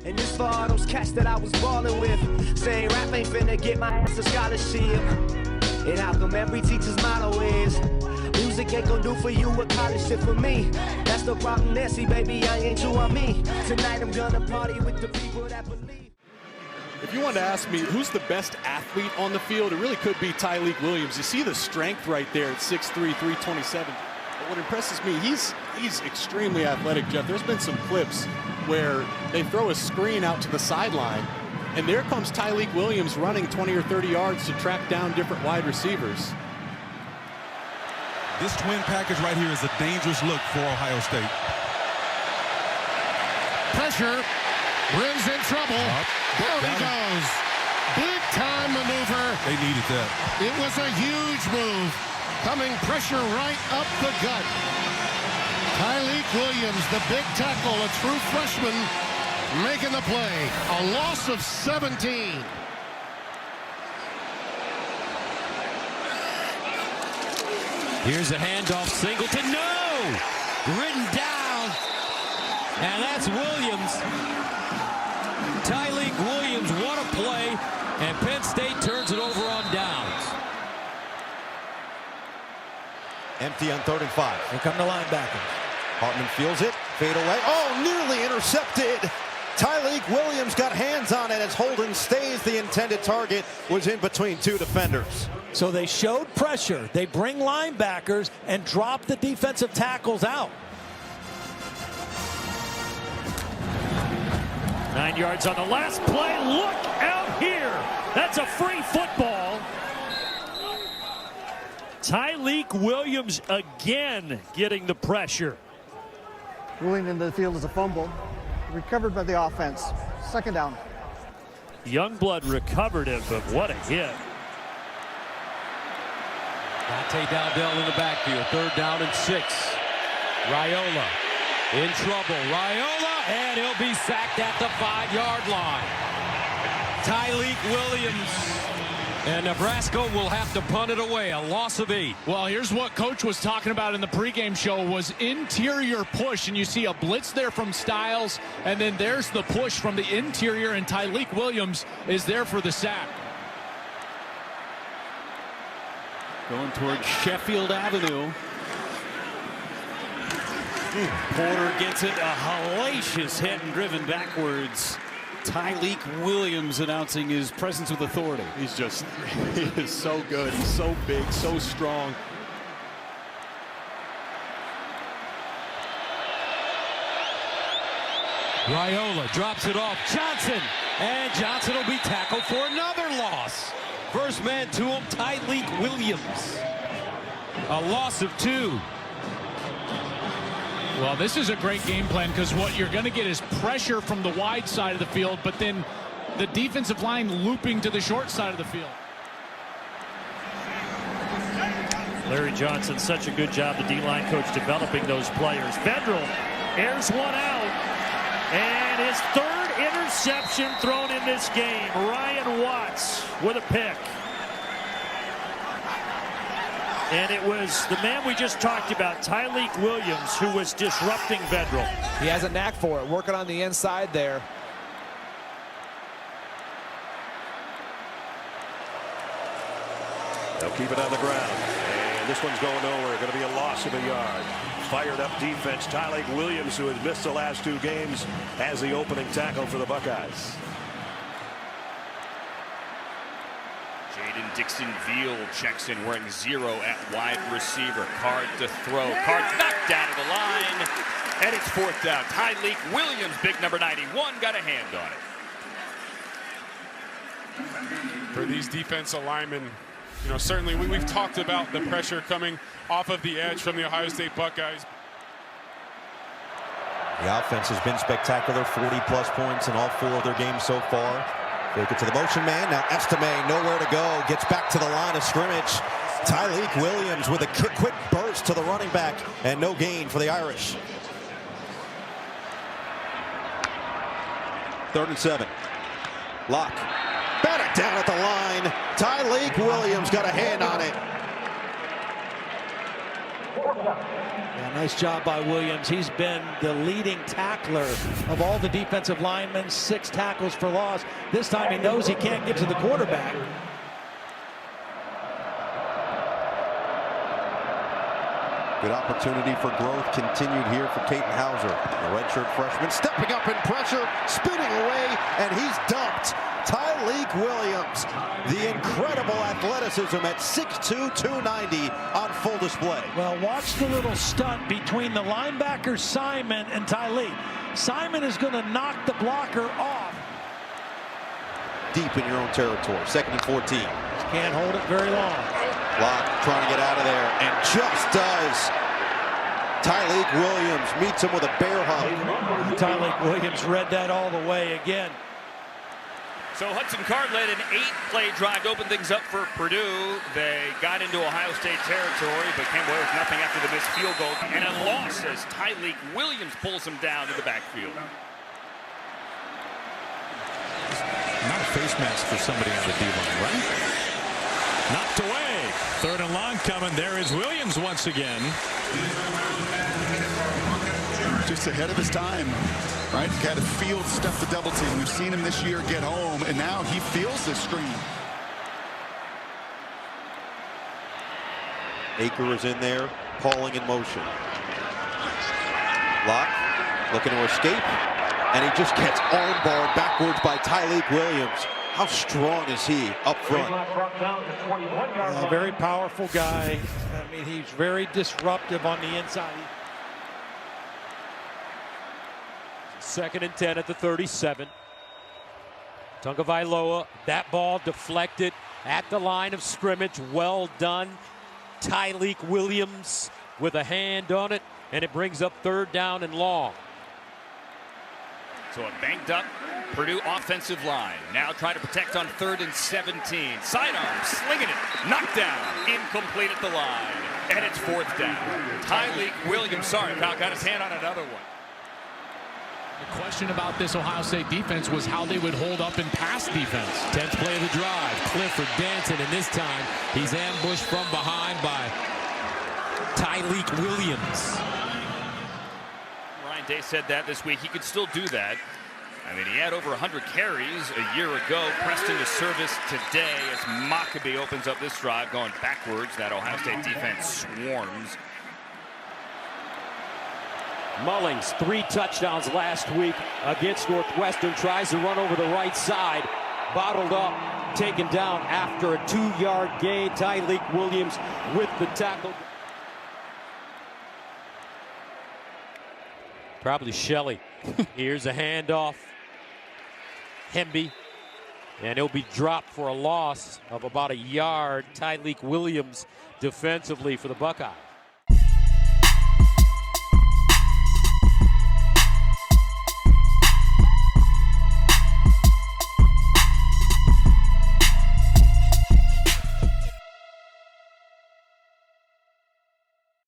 And this for all those cats that I was ballin' with. Saying rap ain't finna get my ass a scholarship. And how come every teacher's motto is music ain't gonna do for you what college did for me. That's the problem there, see baby, I ain't you on me. Tonight I'm gonna party with the people that believe. If you wanted to ask me who's the best athlete on the field, it really could be Tyleik Williams. You see the strength right there at 6'3", 327. But what impresses me, he's extremely athletic, Jeff. There's been some clips where they throw a screen out to the sideline, and there comes Tyleik Williams running 20 or 30 yards to track down different wide receivers. This twin package right here is a dangerous look for Ohio State. Pressure. Brings in trouble. There he goes. Big time maneuver. They needed that. It was a huge move. Coming pressure right up the gut. Tyleik Williams, the big tackle, a true freshman, making the play. A loss of 17. Here's a handoff. Singleton. No! Ridden down. And that's Williams. Tyleik Williams, what a play, and Penn State turns it over on downs. Empty on 3rd and 5. Here come the linebackers. Hartman feels it, fade away. Oh, nearly intercepted. Tyleik Williams got hands on it as Holden stays. The intended target was in between two defenders. So they showed pressure. They bring linebackers and drop the defensive tackles out. 9 yards on the last play. Look out here. That's a free football. Tyleik Williams again getting the pressure. Ruling into the field is a fumble. Recovered by the offense. 2nd down. Youngblood recovered it, but what a hit. Dante Dowdell in the backfield. 3rd down and 6. Raiola in trouble. Raiola, and he'll be sacked at the 5-yard line. Tyleik Williams. And Nebraska will have to punt it away. A loss of 8. Well, here's what Coach was talking about in the pregame show was interior push. And you see a blitz there from Styles. And then there's the push from the interior. And Tyleik Williams is there for the sack. Going towards Sheffield Avenue. Porter gets it, a hellacious hit and driven backwards. Tyleik Williams announcing his presence with authority. He is so good. He's so big, so strong. Raiola drops it off. Johnson. And Johnson will be tackled for another loss. First man to him, Tyleik Williams. A loss of 2. Well, this is a great game plan because what you're going to get is pressure from the wide side of the field, but then the defensive line looping to the short side of the field. Larry Johnson, such a good job, the D-line coach, developing those players. Vedral airs one out, and his 3rd interception thrown in this game. Ryan Watts with a pick. And it was the man we just talked about, Tyleik Williams, who was disrupting Vedral. He has a knack for it, working on the inside there. They'll keep it on the ground. And this one's going nowhere. Going to be a loss of a yard. Fired up defense. Tyleik Williams, who has missed the last 2 games, has the opening tackle for the Buckeyes. Jaden Dixon-Veal checks in wearing 0 at wide receiver. Card to throw. Card knocked out of the line. And it's 4th down. Tyleik Williams, big number 91, got a hand on it. For these defensive linemen, you know, certainly we've talked about the pressure coming off of the edge from the Ohio State Buckeyes. The offense has been spectacular. 40+ points in all 4 of their games so far. Take it to the motion man. Now Estime nowhere to go. Gets back to the line of scrimmage. Tyleik Williams with a quick burst to the running back. And no gain for the Irish. 3rd and 7. Lock. Batted down at the line. Tyleik Williams got a hand on it. And Nice job by Williams. He's been the leading tackler of all the defensive linemen, 6 tackles for loss. This time he knows he can't get to the quarterback. Good opportunity for growth continued here for Caden Hauser. The redshirt freshman stepping up in pressure, spinning away, and he's dumped. Tyleik Williams, the incredible athleticism at 6'2", 290 on full display. Well, watch the little stunt between the linebacker Simon and Tyleik. Simon is going to knock the blocker off. Deep in your own territory, 2nd and 14. Can't hold it very long. Locke trying to get out of there, and just does. Tyleik Williams meets him with a bear hug. Tyleik Williams read that all the way again. So Hudson Card led an 8-play drive to open things up for Purdue. They got into Ohio State territory, but came away with nothing after the missed field goal. And a loss as Tyleik Williams pulls him down to the backfield. Not a face mask for somebody on the D-line, right? Knocked away. 3rd and long coming. There is Williams once again. Just ahead of his time, right? Got to field stuff the double team. We've seen him this year get home, and now he feels the screen. Aker is in there, Pauling in motion. Locke looking to escape, and he just gets armbarred backwards by Tyleik Williams. How strong is he up front? A very powerful guy. I mean, he's very disruptive on the inside. 2nd and 10 at the 37. Tagovailoa, that ball deflected at the line of scrimmage. Well done. Tyleik Williams with a hand on it, and it brings up 3rd down and long. So a banked up Purdue offensive line. Now trying to protect on 3rd and 17. Sidearm, slinging it, knocked down, incomplete at the line. And it's 4th down. Tyleik Williams, sorry, Kyle, got his hand on another one. The question about this Ohio State defense was how they would hold up in pass defense. 10th play of the drive. Clifford dancing, and this time he's ambushed from behind by Tyleik Williams. Ryan Day said that this week. He could still do that. I mean, he had over 100 carries a year ago. Pressed into service today as Maccabee opens up this drive going backwards. That Ohio State defense swarms. Mullings, 3 touchdowns last week against Northwestern. Tries to run over the right side. Bottled up, taken down after a 2-yard gain. Tyleik Williams with the tackle. Probably Shelley. Here's a handoff. Hemby. And he'll be dropped for a loss of about a yard. Tyleik Williams defensively for the Buckeyes.